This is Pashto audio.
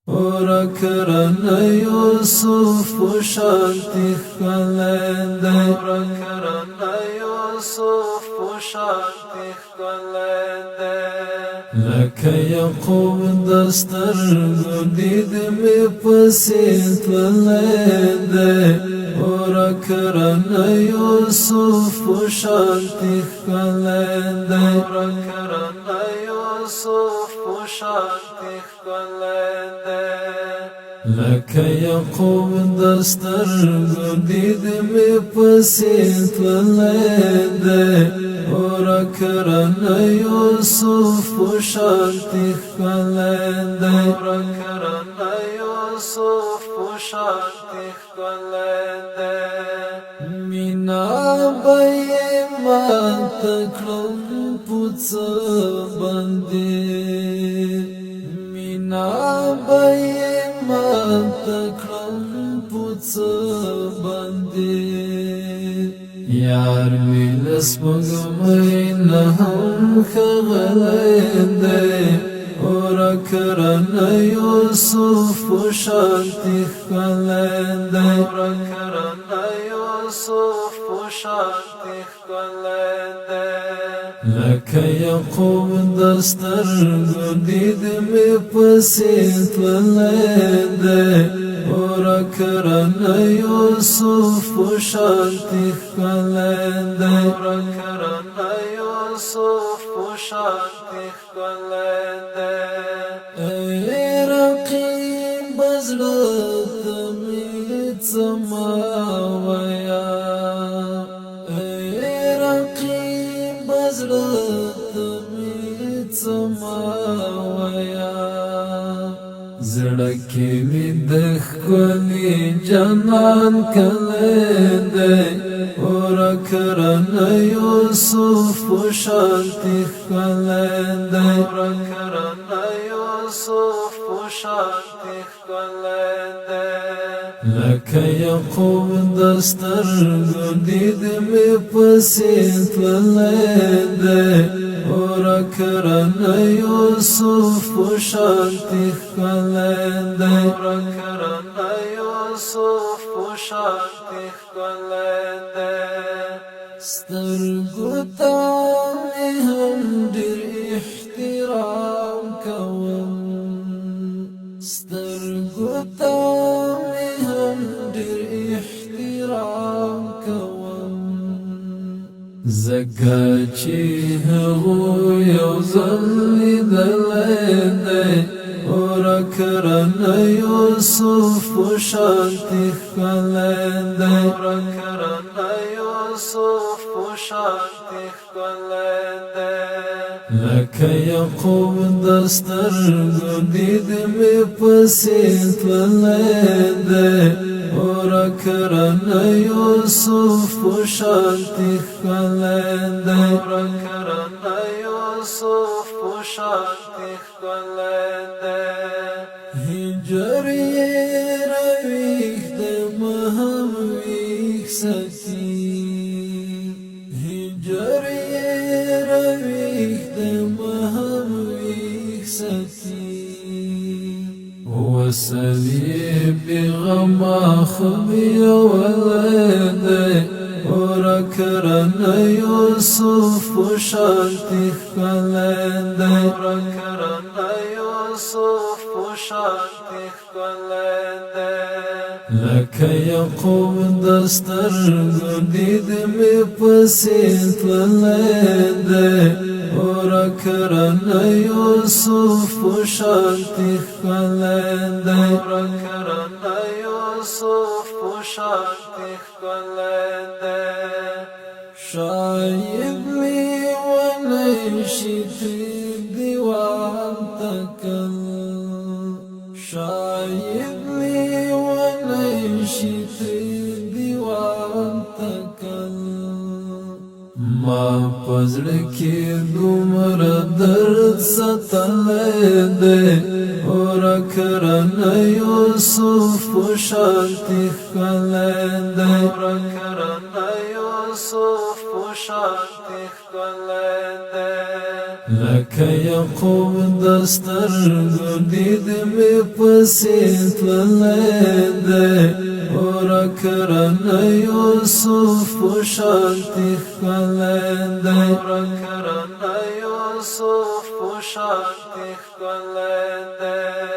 ورکرن یوسف شانتی خلنده ورکرن یوسف شانتی خلنده لکه یعقوب دسترگو دید می پسید ولنده ورکرن یوسف شانتی خلنده ورکرن یوسف شانتی خلنده لکه یعقوب دسترگو دید می پسید ولنده ورکرن یوسف شانتی خلنده ورکرن یوسف شانتی خلنده مینا بای ما تکلم پوڅ باندې مینا بای ما تکلم پوڅ باندې یار ویلس مګمې نه هم خغلنده ورکرن یوسف شانتی خلنده ورکرن یوسف شانتی خلنده لکه یعقوب دسترگو دید می پسید ولنده ورکرن یوسف شانتی خلنده ورکرن یوسف شانتی خلنده ای رقیب بزرت می سماویا ای رقیب بزرت می سماویا زړکی وی د خولي جنان کلنده ورکرن یوسف شانتی خلنده ورکرن یوسف شانتی خلنده لکه یعقوب دسترگو دید می پسید ولنده ورکرن یوسف شانتی خلنده ورکرن یوسف شانتی خلنده سترگو تا می هم دیر احترام کوم سترگو تا می هم دیر احترام کوم زکا چی هغو یو ظلی دلنده ورکرن یوسف شانتی خلنده ورکرن یوسف شانتی خلنده لکه یعقوب دسترگو دید می پسید ولنده ورکرن یوسف شانتی خلنده ورکرن یوسف شانتی خلنده هجر رویخ دم هم ویخ سکی هجر رویخ دم هم ویخ سکی وسلی بغما خبی ولده ورکرن یوسف شانتی خلنده ورکرن یوسف شانتی خلنده لکه یعقوب دسترگو دید می پسید ولنده ورکرن یوسف شانتی خلنده ورکرن یوسف شانتی خلنده شاید می ونشید دیوان تکل شاید می ونشید دیوان تکل ما پزړ کې دومره درد ستلنده ورکرن یوسف شانتی خلنده ورکرن یوسف شانتی خلنده که یعقوب دسترګو دید می پسې تللی دی ورک رانه یوسف په شانتې ښکلی دی ورک رانه یوسف په شانتې ښکلی دی